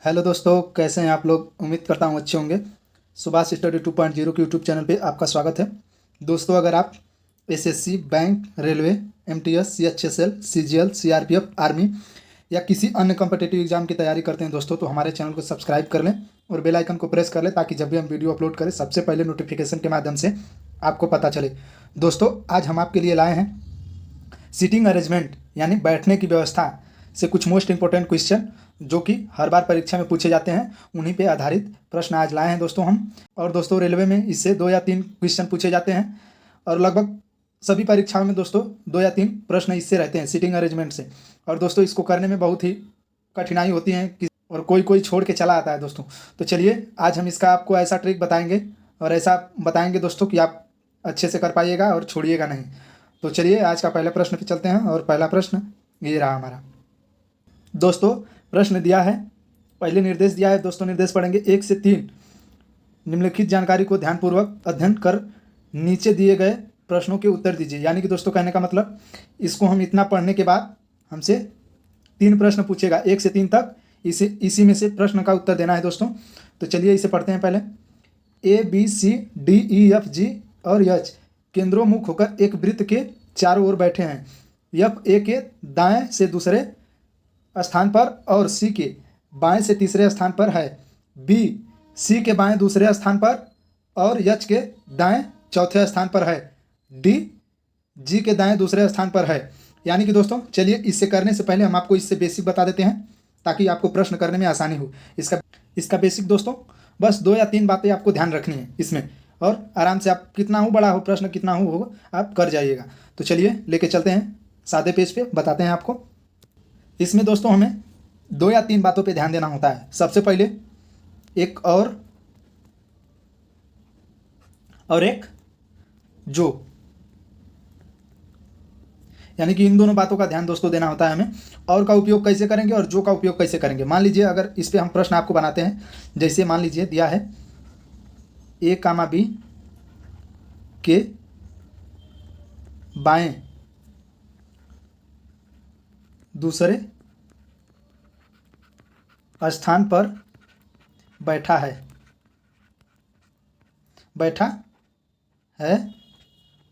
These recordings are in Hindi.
हेलो दोस्तों, कैसे हैं आप लोग। उम्मीद करता हूँ अच्छे होंगे। सुभाष स्टडी 2.0 के यूट्यूब चैनल पे आपका स्वागत है। दोस्तों, अगर आप SSC, bank, railway, MTS, CHSL, CGL, CRPF, army या किसी अन्य कॉम्पिटिटिव एग्जाम की तैयारी करते हैं दोस्तों, तो हमारे चैनल को सब्सक्राइब कर लें और बेल आइकन को प्रेस कर लें, ताकि जब भी हम वीडियो अपलोड करें सबसे पहले नोटिफिकेशन के माध्यम से आपको पता चले। दोस्तों, आज हम आपके लिए लाए हैं सीटिंग अरेंजमेंट यानी बैठने की व्यवस्था से कुछ मोस्ट इंपॉर्टेंट क्वेश्चन जो कि हर बार परीक्षा में पूछे जाते हैं, उन्हीं पे आधारित प्रश्न आज लाए हैं दोस्तों हम। और दोस्तों, रेलवे में इससे 2 या 3 क्वेश्चन पूछे जाते हैं और लगभग सभी परीक्षाओं में दोस्तों 2 या 3 प्रश्न इससे रहते हैं, सीटिंग अरेंजमेंट से। और दोस्तों, इसको करने में बहुत ही कठिनाई होती है और कोई कोई छोड़ के चला आता है दोस्तों। तो चलिए, आज हम इसका आपको ऐसा ट्रिक बताएंगे और ऐसा बताएंगे दोस्तों कि आप अच्छे से कर पाइएगा और छोड़िएगा नहीं। तो चलिए, आज का पहले प्रश्न पे चलते हैं। और पहला प्रश्न ये रहा हमारा। दोस्तों, प्रश्न दिया है, पहले निर्देश दिया है दोस्तों। निर्देश पढ़ेंगे 1 से 3। निम्नलिखित जानकारी को ध्यानपूर्वक अध्ययन कर नीचे दिए गए प्रश्नों के उत्तर दीजिए। यानी कि दोस्तों, कहने का मतलब, इसको हम इतना पढ़ने के बाद हमसे 3 प्रश्न पूछेगा, 1 से 3 तक। इसी में से प्रश्न का उत्तर देना है दोस्तों। तो चलिए इसे पढ़ते हैं पहले। ABCDEFG और H केंद्रोन्मुख होकर एक वृत्त के चारों ओर बैठे हैं। F A के दाएं से दूसरे स्थान पर और C के बाएं से तीसरे स्थान पर है। B C के बाएं दूसरे स्थान पर और H के दाएं चौथे स्थान पर है। D G के दाएं दूसरे स्थान पर है। यानी कि दोस्तों, चलिए इससे करने से पहले हम आपको इससे बेसिक बता देते हैं, ताकि आपको प्रश्न करने में आसानी हो। इसका बेसिक दोस्तों, बस 2 या 3 बातें आपको ध्यान रखनी है इसमें, और आराम से आप कितना हो बड़ा हो प्रश्न, कितना हो आप कर जाइएगा। तो चलिए लेके चलते हैं, सादे पेज पे बताते हैं आपको। इसमें दोस्तों हमें 2 या 3 बातों पे ध्यान देना होता है। सबसे पहले एक और एक जो, यानी कि इन दोनों बातों का ध्यान दोस्तों देना होता है हमें। और का उपयोग कैसे करेंगे और जो का उपयोग कैसे करेंगे। मान लीजिए, अगर इस पे हम प्रश्न आपको बनाते हैं, जैसे मान लीजिए दिया है A, B के बाएं दूसरे स्थान पर बैठा है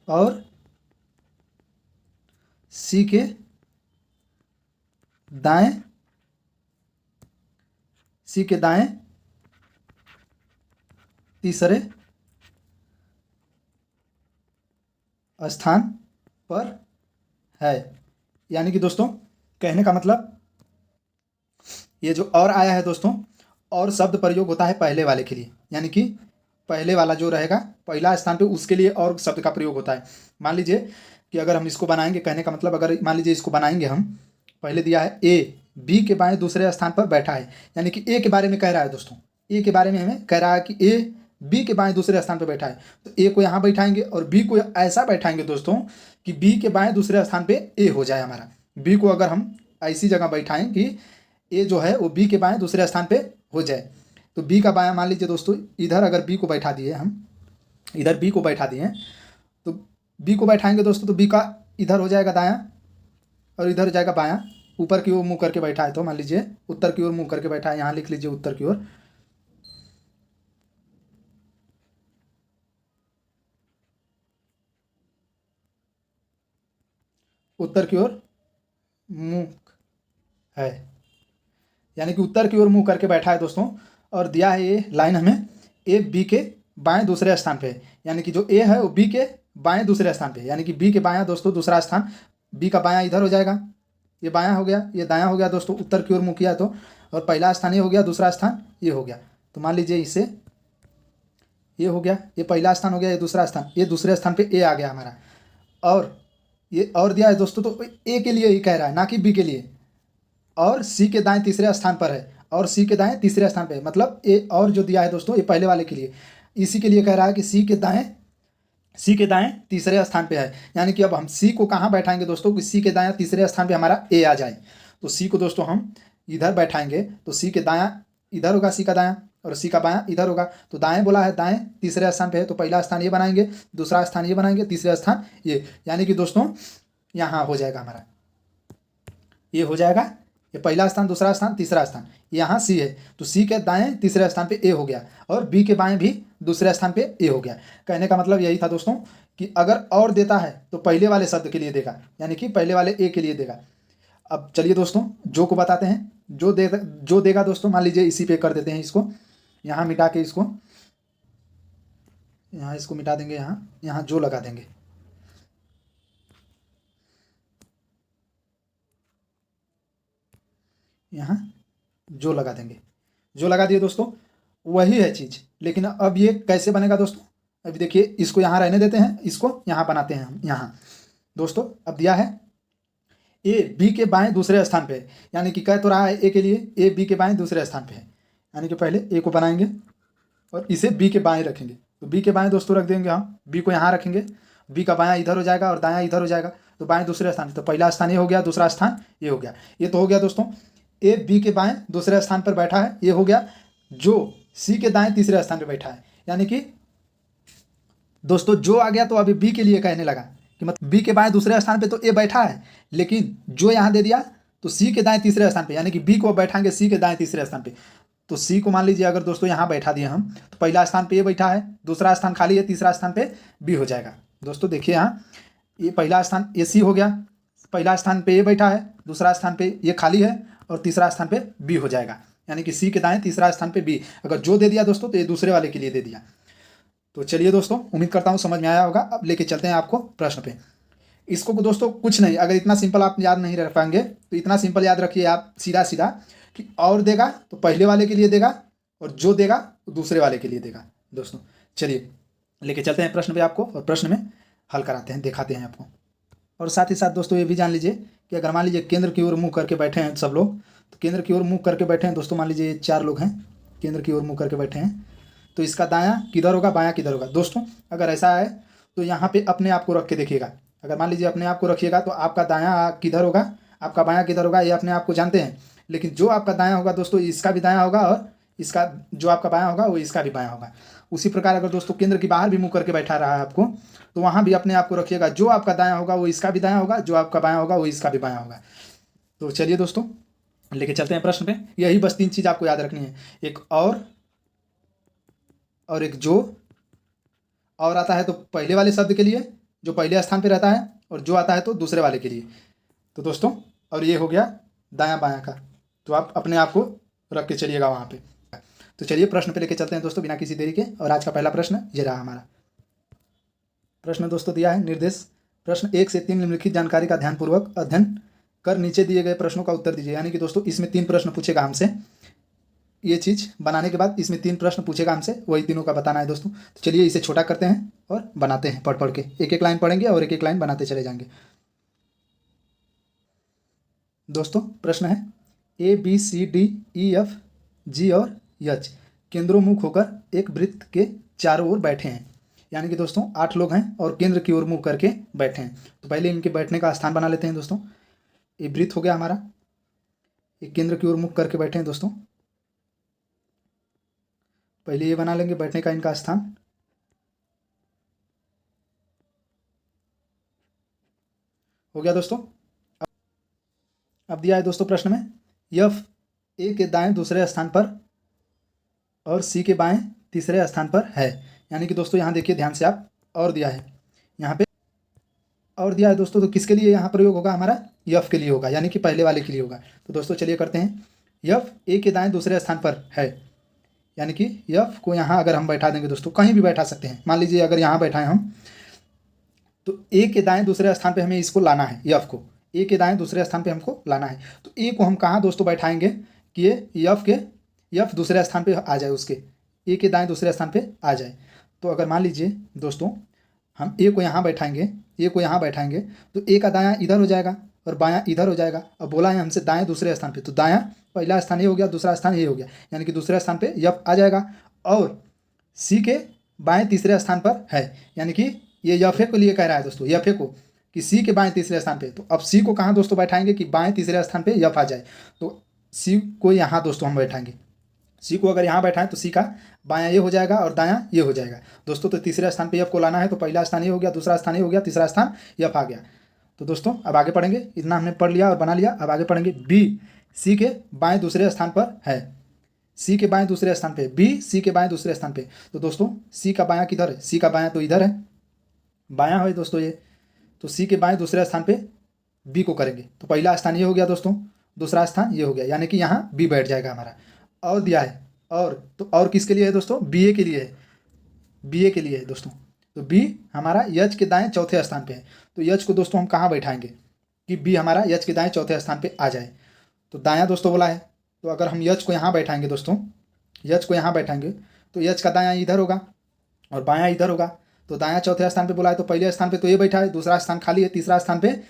और C के दाएं तीसरे स्थान पर है। यानी कि दोस्तों, कहने का मतलब, ये जो और आया है दोस्तों, और शब्द प्रयोग होता है पहले वाले के लिए। यानी कि पहले वाला जो रहेगा पहला स्थान पे, उसके लिए और शब्द का प्रयोग होता है। मान लीजिए कि अगर हम इसको बनाएंगे, कहने का मतलब, अगर मान लीजिए इसको बनाएंगे हम, पहले दिया है A B के बाएं दूसरे स्थान पर बैठा है। यानी कि A के बारे में कह रहा है दोस्तों, A के बारे में हमें कह रहा है कि A B के बाएं दूसरे स्थान पर बैठा है। तो A को यहाँ बैठाएंगे और B को ऐसा बैठाएंगे दोस्तों कि B के बाएं दूसरे स्थान पर A हो जाए हमारा। B को अगर हम ऐसी जगह बैठाएं कि A जो है वो B के बाएं दूसरे स्थान पे हो जाए। तो B का बायां, मान लीजिए दोस्तों, इधर अगर B को बैठा दिए हम, इधर B को बैठा दिए, तो B को बैठाएंगे दोस्तों, तो B का इधर हो जाएगा दायां और इधर हो जाएगा बायां। ऊपर की ओर मुंह करके बैठा है, तो मान लीजिए उत्तर की ओर मुंह करके बैठा है, यहाँ लिख लीजिए उत्तर की ओर। उत्तर की ओर मुंह है, यानी कि उत्तर की ओर मुंह करके बैठा है दोस्तों। और दिया है ये लाइन हमें, A B के बाएं दूसरे स्थान पे है। यानी कि जो A है वो B के बाएं दूसरे स्थान पे है। यानी कि B के बायां दोस्तों दूसरा स्थान, B का बायां इधर हो जाएगा, ये बायां हो गया, ये दायां हो गया दोस्तों, उत्तर की ओर मुंह किया तो। और पहला स्थान ये हो गया, दूसरा स्थान ये हो गया। तो मान लीजिए इसे, ये हो गया, ये पहला स्थान हो गया, ये दूसरा स्थान, ये दूसरे स्थान पे A आ गया हमारा। और ये और दिया है दोस्तों, तो A के लिए ही कह रहा है, ना कि B के लिए। और C के दाएं तीसरे स्थान पर है, और C के दाएं तीसरे स्थान पे है। मतलब A और जो दिया है दोस्तों, ये पहले वाले के लिए, इसी के लिए कह रहा है कि C के दाएं तीसरे स्थान पे है। यानी कि अब हम C को कहाँ बैठाएंगे दोस्तों, कि C के दाएं तीसरे स्थान पे हमारा A आ जाए। तो C को दोस्तों हम इधर बैठाएंगे, तो C के दायां इधर होगा, C का दायां, और C का बायां इधर होगा। तो दाएं बोला है, दाएं तीसरे स्थान पे है, तो पहला स्थान ये बनाएंगे, दूसरा स्थान ये बनाएंगे, तीसरा स्थान ये। यानी कि दोस्तों यहाँ हो जाएगा हमारा, ये हो जाएगा ये पहला स्थान, दूसरा स्थान, तीसरा स्थान, यहाँ सी है तो सी के दाएं तीसरे स्थान पे ए हो गया और बी के बाएं भी दूसरे स्थान पे ए हो गया। कहने का मतलब यही था दोस्तों कि अगर और देता है तो पहले वाले शब्द के लिए देगा, यानी कि पहले वाले ए के लिए देगा। अब चलिए दोस्तों जो को बताते हैं। जो देगा दोस्तों, मान लीजिए इसी पे कर देते हैं, इसको यहाँ मिटा के इसको मिटा देंगे, यहाँ जो लगा देंगे। यहाँ जो लगा देंगे, जो लगा दिए दोस्तों, वही है चीज़। लेकिन अब ये कैसे बनेगा दोस्तों, अभी देखिए इसको यहाँ रहने देते हैं, इसको यहाँ बनाते हैं हम। यहाँ दोस्तों अब दिया है ए बी के बाएं दूसरे स्थान पे है, यानी कि कह तो रहा है ए के लिए ए बी के बाएं दूसरे स्थान पे है, यानी कि पहले ए को बनाएंगे और इसे बी के बाएं रखेंगे। तो बी के बाएं दोस्तों रख देंगे हम, बी को यहाँ रखेंगे, बी का बायां इधर हो जाएगा और दायां इधर हो जाएगा, तो बाएं दूसरे स्थान। तो पहला स्थान ये हो गया, दूसरा स्थान ये हो गया। ये तो हो गया दोस्तों ए बी के बाएं दूसरे स्थान पर बैठा है, ये हो गया। जो सी के दाएं तीसरे स्थान पर बैठा है, यानी कि दोस्तों जो आ गया तो अभी बी के लिए कहने लगा कि मतलब बी के बाएं दूसरे स्थान पे तो ए बैठा है, लेकिन जो यहाँ दे दिया तो सी के दाएं तीसरे स्थान पे, यानी कि बी को बैठाएंगे सी के दाएं तीसरे स्थान पे। तो सी को मान लीजिए अगर दोस्तों यहाँ बैठा दिए हम, तो पहला स्थान पे ए बैठा है, दूसरा स्थान खाली है, तीसरा स्थान पे बी हो जाएगा। दोस्तों देखिए यहाँ ये पहला स्थान ए सी हो गया, पहला स्थान पे ए बैठा है, दूसरा स्थान पे ये खाली है और तीसरा स्थान पे बी हो जाएगा, यानी कि सी के दाएं तीसरा स्थान पे बी। अगर जो दे दिया दोस्तों तो ये दूसरे वाले के लिए दे दिया। तो चलिए दोस्तों उम्मीद करता हूँ समझ में आया होगा। अब लेके चलते हैं आपको प्रश्न पे। इसको दोस्तों कुछ नहीं, अगर इतना सिंपल आप याद नहीं रख पाएंगे तो इतना सिंपल याद रखिए आप सीधा सीधा कि और देगा तो पहले वाले के लिए देगा और जो देगा तो दूसरे वाले के लिए देगा। दोस्तों चलिए लेके चलते हैं प्रश्न पे आपको, और प्रश्न में हल कराते हैं, दिखाते हैं आपको। और साथ ही साथ दोस्तों ये भी जान लीजिए कि अगर मान लीजिए केंद्र की ओर मुँह करके बैठे हैं सब लोग, तो केंद्र की ओर मुँह करके बैठे हैं दोस्तों, मान लीजिए 4 लोग हैं केंद्र की ओर मुँह करके बैठे हैं, तो इसका दायां किधर होगा, बायां किधर होगा। दोस्तों अगर ऐसा है तो यहाँ पे अपने आप को रख के देखिएगा। अगर मान लीजिए अपने आप को रखिएगा तो आपका दायां किधर होगा, आपका बायां किधर होगा, ये अपने आप को जानते हैं। लेकिन जो आपका दायां होगा दोस्तों इसका भी दायां होगा, और इसका जो आपका बायां होगा वो इसका भी बायां होगा। उसी प्रकार अगर दोस्तों केंद्र के बाहर भी मुँह करके बैठा रहा है आपको, तो वहाँ भी अपने आप को रखिएगा, जो आपका दायां होगा वो इसका भी दायां होगा, जो आपका बायां होगा वो इसका भी बायां होगा। तो चलिए दोस्तों लेके चलते हैं प्रश्न पे। यही बस 3 चीज़ आपको याद रखनी है, एक और एक जो। और आता है तो पहले वाले शब्द के लिए जो पहले स्थान पे रहता है, और जो आता है तो दूसरे वाले के लिए। तो दोस्तों और ये हो गया दायां बायां का, तो आप अपने आप को रख के चलिएगा वहाँ पे। तो चलिए प्रश्न पे लेके चलते हैं दोस्तों बिना किसी देरी के। और आज का पहला प्रश्न ये रहा हमारा प्रश्न दोस्तों। दिया है निर्देश प्रश्न 1 से 3 निम्नलिखित जानकारी का ध्यानपूर्वक अध्ययन कर नीचे दिए गए प्रश्नों का उत्तर दीजिए। यानी कि दोस्तों इसमें 3 प्रश्न पूछेगा हमसे, ये चीज़ बनाने के बाद इसमें 3 प्रश्न पूछेगा हमसे, वही तीनों का बताना है दोस्तों। तो चलिए इसे छोटा करते हैं और बनाते हैं पढ़ के, एक एक लाइन पढ़ेंगे और एक एक लाइन बनाते चले जाएंगे। दोस्तों प्रश्न है A B C D E F G और एच केंद्रोन्मुख होकर एक वृत्त के चारों ओर बैठे हैं। यानी कि दोस्तों 8 लोग हैं और केंद्र की ओर मुँह करके बैठे हैं। तो पहले इनके बैठने का स्थान बना लेते हैं दोस्तों। ये वृत्त हो गया हमारा, ये केंद्र की ओर मुँह करके बैठे हैं दोस्तों। पहले ये बना लेंगे बैठने का इनका स्थान। हो गया दोस्तों। अब दिया है दोस्तों प्रश्न में एफ ए के दाएं दूसरे स्थान पर और सी के बाएं तीसरे स्थान पर है। यानी कि दोस्तों यहाँ देखिए ध्यान से आप, और दिया है यहाँ पे, और दिया है दोस्तों। तो किसके लिए यहाँ प्रयोग होगा हमारा, एफ के लिए होगा, यानी कि पहले वाले के लिए होगा। तो दोस्तों चलिए करते हैं। एफ ए के दाएं दूसरे स्थान पर है, यानी कि एफ को यहाँ अगर हम बैठा देंगे दोस्तों, कहीं भी बैठा सकते हैं। मान लीजिए अगर यहाँ बैठाएं हम, तो ए के दाएं दूसरे स्थान पे हमें इसको लाना है, एफ को ए के दाएं दूसरे स्थान पे हमको लाना है। तो ए को हम कहाँ दोस्तों बैठाएंगे कि ये एफ दूसरे स्थान पे आ जाए, उसके ए के दाएं दूसरे स्थान पे आ जाए। तो अगर मान लीजिए दोस्तों हम ए को यहाँ बैठाएंगे, ए को यहाँ बैठाएंगे, तो ए का दायां इधर हो जाएगा और बायां इधर हो जाएगा। अब बोला है हमसे दाएं दूसरे स्थान पे, तो दायां पहला स्थान ये हो गया, दूसरा स्थान ये हो गया, यानी कि दूसरे स्थान पे एफ आ जाएगा। और सी के बाएं तीसरे स्थान पर है, यानी कि ये एफ को लिए कह रहा है दोस्तों, एफ को कि सी के बाएं तीसरे स्थान पे। तो अब सी को कहाँ दोस्तों बैठाएंगे कि बाएं तीसरे स्थान पे एफ आ जाए। तो सी को यहाँ दोस्तों हम बैठाएंगे, सी को अगर यहाँ बैठाएं तो सी का बायां ये हो जाएगा और दायां ये हो जाएगा दोस्तों। तो तीसरे स्थान पे एफ को लाना है, तो पहला स्थान ये हो गया, दूसरा स्थान ये हो गया, तीसरा स्थान एफ आ गया। तो दोस्तों अब आगे पढ़ेंगे, इतना हमने पढ़ लिया और बना लिया। अब आगे पढ़ेंगे बी सी के बाएं दूसरे स्थान पर है, सी के बाएं दूसरे स्थान पे, बी सी के बाएं दूसरे स्थान पे। तो दोस्तों सी का बायां किधर है, सी का बायां तो इधर है, बायां है दोस्तों ये, तो सी के बाएं दूसरे स्थान पे बी को करेंगे। तो पहला स्थान ये हो गया दोस्तों, दूसरा स्थान ये हो गया, यानी कि यहाँ बी बैठ जाएगा हमारा। और दिया है और, तो और किसके लिए है दोस्तों, बी ए के लिए है, बी ए के लिए है दोस्तों। तो बी हमारा यच के दाएं चौथे स्थान पे है, तो यच को दोस्तों हम कहाँ बैठाएंगे कि बी हमारा यच के दाएं चौथे स्थान पे आ जाए। तो दायां दोस्तों बोला है, तो अगर हम यच को यहाँ बैठाएंगे दोस्तों, यच को यहाँ बैठाएंगे तो यच का दायां इधर होगा और बायां इधर होगा। तो दायां चौथे स्थान पे बोला है, तो पहले स्थान पे तो ये बैठा है, दूसरा स्थान खाली है, तीसरा स्थान पे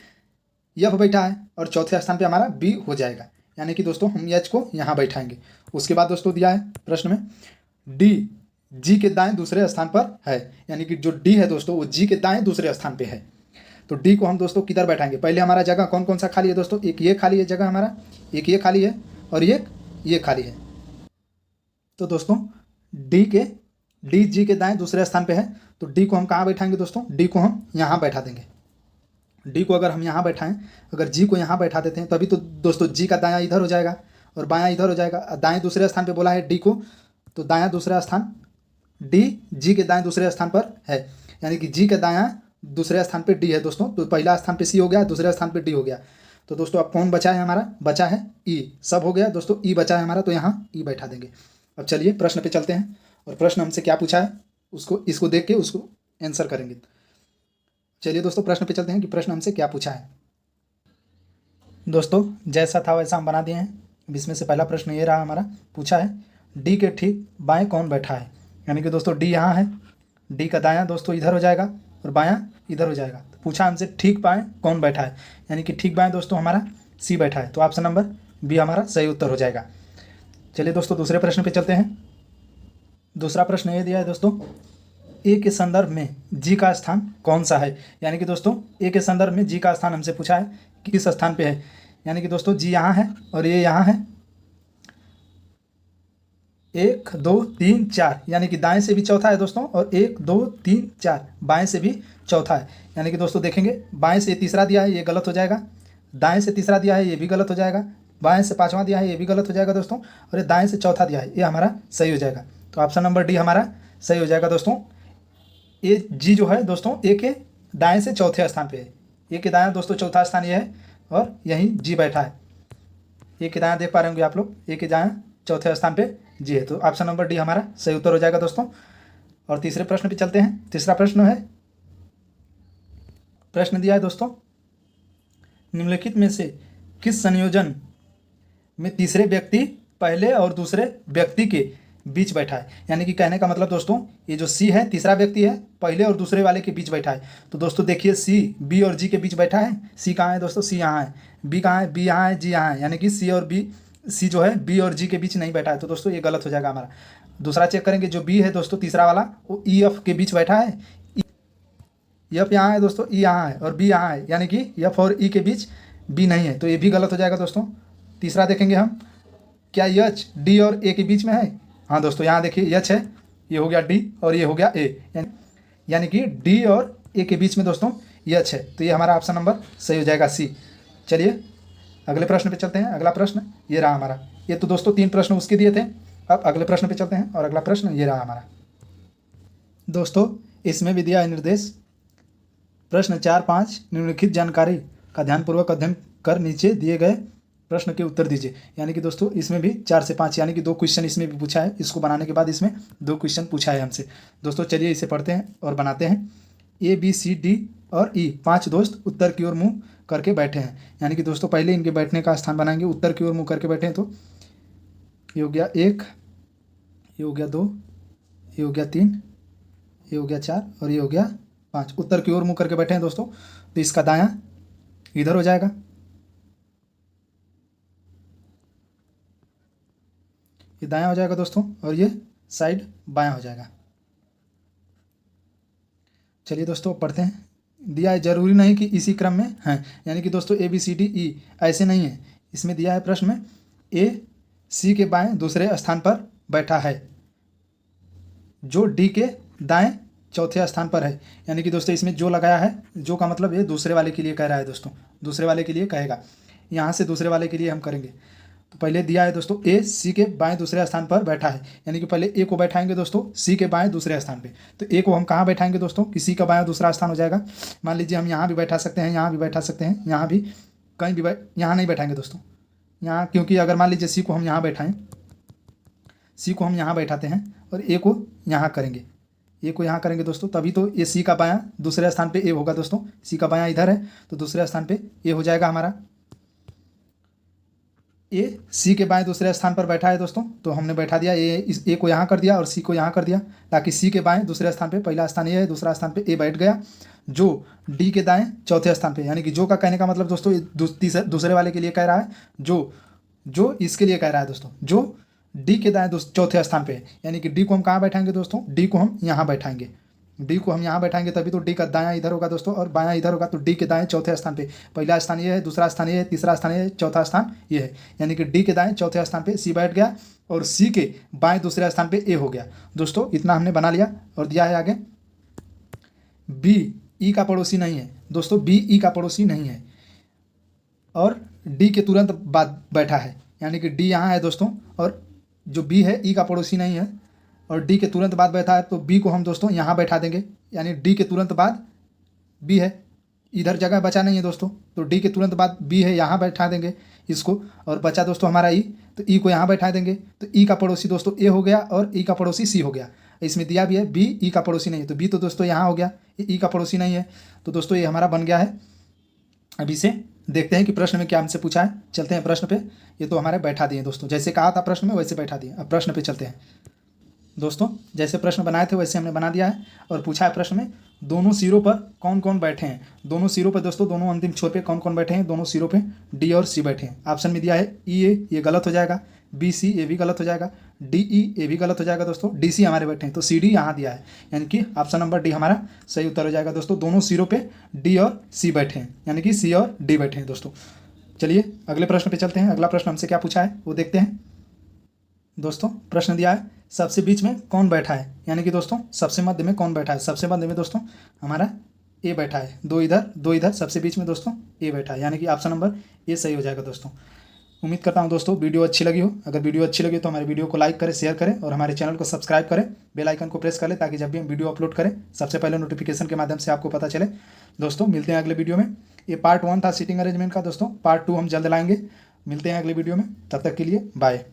यफ बैठा है और चौथे स्थान पे हमारा बी हो जाएगा, यानी कि दोस्तों हम यच को यहाँ बैठाएंगे। उसके बाद दोस्तों दिया है प्रश्न में डी जी के दाएं दूसरे स्थान पर है, यानी कि जो डी है दोस्तों वो जी के दाएं दूसरे स्थान पे है। तो डी को हम दोस्तों किधर बैठाएंगे, पहले हमारा जगह कौन कौन सा खाली है दोस्तों, एक ये खाली है जगह हमारा, एक ये खाली है और ये खाली है। तो दोस्तों डी जी के दाएं दूसरे स्थान पे है, तो डी को हम कहाँ बैठाएंगे दोस्तों, डी को हम यहाँ बैठा देंगे। डी को अगर हम यहाँ बैठाएं, अगर जी को यहाँ बैठा देते हैं तभी तो दोस्तों जी का दायां इधर हो जाएगा और बायां इधर हो जाएगा। दाएं दूसरे स्थान पे बोला है डी को, तो दायां दूसरा स्थान डी जी के दाएं दूसरे स्थान पर है, यानी कि जी के दायां दूसरे स्थान पे डी है दोस्तों। तो पहला स्थान पे सी हो गया, दूसरे स्थान पे डी हो गया। तो दोस्तों अब कौन बचा है हमारा, बचा है ई, सब हो गया दोस्तों, ई बचा है हमारा, तो यहाँ ई बैठा देंगे। अब चलिए प्रश्न पे चलते हैं और प्रश्न हमसे क्या पूछा है उसको, इसको देख के उसको आंसर करेंगे। चलिए दोस्तों प्रश्न पे चलते हैं कि प्रश्न हमसे क्या पूछा है। दोस्तों जैसा था वैसा हम बना दिए हैं। अब इसमें से पहला प्रश्न ये रहा हमारा, पूछा है डी के ठीक बाएं कौन बैठा है, यानी कि दोस्तों डी यहाँ है, डी का दायां दोस्तों इधर हो जाएगा और बायां इधर हो जाएगा। तो पूछा हमसे ठीक बाएं कौन बैठा है, यानी कि ठीक बाएं दोस्तों हमारा सी बैठा है, तो ऑप्शन नंबर बी हमारा सही उत्तर हो जाएगा। चलिए दोस्तों दूसरे प्रश्न पे चलते हैं। दूसरा प्रश्न ये दिया है दोस्तों, ए के संदर्भ में जी का स्थान कौन सा है, यानी कि दोस्तों ए के संदर्भ में जी का स्थान हमसे पूछा है कि किस स्थान पे है, यानी कि दोस्तों जी यहाँ है और ये यहाँ है, 1 2 3 4, यानी कि दाएं से भी चौथा है दोस्तों और 1 2 3 4 बाएं से भी चौथा है, यानी कि दोस्तों देखेंगे बाएं से तीसरा दिया है ये गलत हो जाएगा, दाएं से तीसरा दिया है ये भी गलत हो जाएगा, बाएं से पांचवा दिया है ये भी गलत हो जाएगा दोस्तों, और ये दाएं से चौथा दिया है ये हमारा सही हो जाएगा। तो ऑप्शन नंबर डी हमारा सही हो जाएगा दोस्तों। ए जी जो है दोस्तों ए के दाएं से चौथे स्थान पे है, ए के दाएं दोस्तों चौथा स्थान ये है और यहीं जी बैठा है। ए के दाएं देख पा रहे होंगे आप लोग, ए के दाएं चौथे स्थान पे जी है, तो ऑप्शन नंबर डी हमारा सही उत्तर हो जाएगा दोस्तों। और तीसरे प्रश्न पे चलते हैं। तीसरा प्रश्न है, प्रश्न दिया है दोस्तों, निम्नलिखित में से किस संयोजन में तीसरे व्यक्ति पहले और दूसरे व्यक्ति के बीच बैठा है, यानी कि कहने का मतलब दोस्तों ये जो सी है तीसरा व्यक्ति है, पहले और दूसरे वाले के बीच बैठा है। तो दोस्तों देखिए सी बी और जी के बीच बैठा है, सी कहाँ है दोस्तों, सी यहाँ है, बी कहाँ है, बी यहाँ है, जी यहाँ है, यानी कि सी और बी, सी जो है बी और जी के बीच नहीं बैठा है, तो दोस्तों ये गलत हो जाएगा हमारा। दूसरा चेक करेंगे, जो बी है दोस्तों तीसरा वाला वो ई एफ के बीच बैठा है, एफ यहाँ है दोस्तों, ई यहाँ है और बी यहाँ है, यानी कि एफ और ई के बीच बी नहीं है, तो ये भी गलत हो जाएगा दोस्तों। तीसरा देखेंगे हम, क्या एच डी और ए के बीच में है, हाँ दोस्तों यहाँ देखिए एच है, ये हो गया डी और ये हो गया ए, यानी कि डी और ए के बीच में दोस्तों एच है, तो ये हमारा ऑप्शन नंबर सही हो जाएगा सी। चलिए अगले प्रश्न पे चलते हैं। अगला प्रश्न ये रहा हमारा, ये तो दोस्तों 3 प्रश्न उसके दिए थे, अब अगले प्रश्न पे चलते हैं और अगला प्रश्न ये रहा हमारा। दोस्तों इसमें भी दिया है निर्देश, प्रश्न 4 5 निम्नलिखित जानकारी का ध्यानपूर्वक अध्ययन कर नीचे दिए गए प्रश्न के उत्तर दीजिए, यानी कि दोस्तों इसमें भी 4 से 5 यानी कि 2 क्वेश्चन इसमें भी पूछा है, इसको बनाने के बाद इसमें 2 क्वेश्चन पूछा है हमसे। दोस्तों चलिए इसे पढ़ते हैं और बनाते हैं। ए बी सी डी और ई 5 दोस्त उत्तर की ओर मुँह करके बैठे हैं, यानी कि दोस्तों पहले इनके बैठने का स्थान बनाएंगे, उत्तर की ओर मुँह करके बैठे हैं, तो ये हो गया 1, ये हो गया 2, ये हो गया 3, ये हो गया 4 और ये हो गया 5, उत्तर की ओर मुँह करके बैठे हैं दोस्तों। तो इसका दायां इधर हो जाएगा, ये दायां हो जाएगा दोस्तों और ये साइड बायां हो जाएगा। चलिए दोस्तों पढ़ते हैं। दिया है जरूरी नहीं कि इसी क्रम में हैं, यानी कि दोस्तों ए बी सी डी ई ऐसे नहीं है, इसमें दिया है प्रश्न में ए सी के बाएं दूसरे स्थान पर बैठा है जो डी के दाएं चौथे स्थान पर है, यानी कि दोस्तों इसमें जो लगाया है, जो का मतलब ये दूसरे वाले के लिए कह रहा है दोस्तों, दूसरे वाले के लिए कहेगा, यहाँ से दूसरे वाले के लिए हम करेंगे। तो पहले दिया है दोस्तों ए सी के बाएं दूसरे स्थान पर बैठा है, यानी कि पहले ए को बैठाएंगे दोस्तों सी के बाएं दूसरे स्थान पे। तो ए को हम कहाँ बैठाएंगे दोस्तों, कि सी का बाएं दूसरा स्थान हो जाएगा। मान लीजिए हम यहाँ भी बैठा सकते हैं, यहाँ भी बैठा सकते हैं, यहाँ भी कहीं भी यहाँ नहीं बैठाएंगे दोस्तों, यहाँ, क्योंकि अगर मान लीजिए सी को हम यहाँ बैठाएं, सी को हम यहाँ बैठाते हैं और ए को यहाँ करेंगे, ए को यहाँ करेंगे दोस्तों, तभी तो ये सी का बायां दूसरे स्थान पे ए होगा दोस्तों। सी का बायां इधर है तो दूसरे स्थान पे ए हो जाएगा हमारा। ए सी के बाएं दूसरे स्थान पर बैठा है दोस्तों, तो हमने बैठा दिया इस ए को यहाँ कर दिया और सी को यहाँ कर दिया, ताकि सी के बाएं दूसरे स्थान पे, पहला स्थान ए है, दूसरा स्थान पे ए बैठ गया, जो डी के दाएं चौथे स्थान पे, यानी कि जो का कहने का मतलब दोस्तों दूसरे वाले के लिए कह रहा है, जो इसके लिए कह रहा है दोस्तों, जो डी के दाएं चौथे स्थान पे है, यानी कि डी को हम कहाँ बैठाएंगे दोस्तों, डी को हम यहाँ बैठाएंगे, डी को हम यहाँ बैठाएंगे, तभी तो डी का दायां इधर होगा दोस्तों और बायां इधर होगा, तो डी के दाएं चौथे स्थान पे पहला स्थान ये है, दूसरा स्थान ये है, तीसरा स्थान ये है, चौथा स्थान ये है, यानी कि डी के दाएं चौथे स्थान पे सी बैठ गया और सी के बाएं दूसरे स्थान पे ए हो गया दोस्तों। इतना हमने बना लिया और दिया है आगे बी ई का पड़ोसी नहीं है दोस्तों, बी ई का पड़ोसी नहीं है और डी के तुरंत बाद बैठा है, यानी कि डी यहाँ है दोस्तों और जो बी है ई का पड़ोसी नहीं है और डी के तुरंत बाद बैठा है, तो बी को हम दोस्तों यहाँ बैठा देंगे, यानी डी के तुरंत बाद बी है, इधर जगह बचा नहीं है दोस्तों, तो डी के तुरंत बाद बी है, यहाँ बैठा देंगे इसको, और बचा दोस्तों हमारा ई, तो ई को यहाँ बैठा देंगे, तो ई का पड़ोसी दोस्तों ए हो गया और ई का पड़ोसी सी हो गया। इसमें दिया भी है बी ई का पड़ोसी नहीं है, तो बी तो दोस्तों यहाँ हो गया, ई का पड़ोसी नहीं है, तो दोस्तों ये हमारा बन गया है। अब इसे देखते हैं कि प्रश्न में क्या हमसे पूछा है। चलते हैं प्रश्न पे। ये तो हमारे बैठा दिए दोस्तों, जैसे कहा था प्रश्न में वैसे बैठा दिए। अब प्रश्न पे चलते हैं दोस्तों, जैसे प्रश्न बनाए थे वैसे हमने बना दिया है और पूछा है प्रश्न में दोनों सिरों पर कौन कौन बैठे हैं। दोनों सिरों पर दोस्तों, दोनों अंतिम छोर पे कौन कौन बैठे हैं, दोनों सिरों पे डी और सी बैठे हैं। ऑप्शन में दिया है ई ए, ये गलत हो जाएगा, बी सी ये भी गलत हो जाएगा, डी ई ये भी गलत हो जाएगा दोस्तों, डी सी हमारे बैठे हैं, तो सी डी यहाँ दिया है, यानी कि ऑप्शन नंबर डी हमारा सही उत्तर हो जाएगा दोस्तों। दोनों सिरों पे डी और सी बैठे हैं, यानी कि सी और डी बैठे हैं दोस्तों। चलिए अगले प्रश्न पे चलते हैं। अगला प्रश्न हमसे क्या पूछा है वो देखते हैं दोस्तों। प्रश्न दिया है सबसे बीच में कौन बैठा है, यानी कि दोस्तों सबसे मध्य में कौन बैठा है। सबसे मध्य में दोस्तों हमारा ए बैठा है, दो इधर, सबसे बीच में दोस्तों ए बैठा है, यानी कि ऑप्शन नंबर ए सही हो जाएगा दोस्तों। उम्मीद करता हूं दोस्तों वीडियो अच्छी लगी हो। अगर वीडियो अच्छी लगी तो हमारे वीडियो को लाइक करें, शेयर करें और हमारे चैनल को सब्सक्राइब करें, बेल आइकन को प्रेस कर लें, ताकि जब भी हम वीडियो अपलोड करें सबसे पहले नोटिफिकेशन के माध्यम से आपको पता चले। दोस्तों मिलते हैं अगले वीडियो में। ये पार्ट 1 था सीटिंग अरेंजमेंट का दोस्तों, पार्ट 2 हम जल्द लाएंगे। मिलते हैं अगले वीडियो में, तब तक के लिए बाय।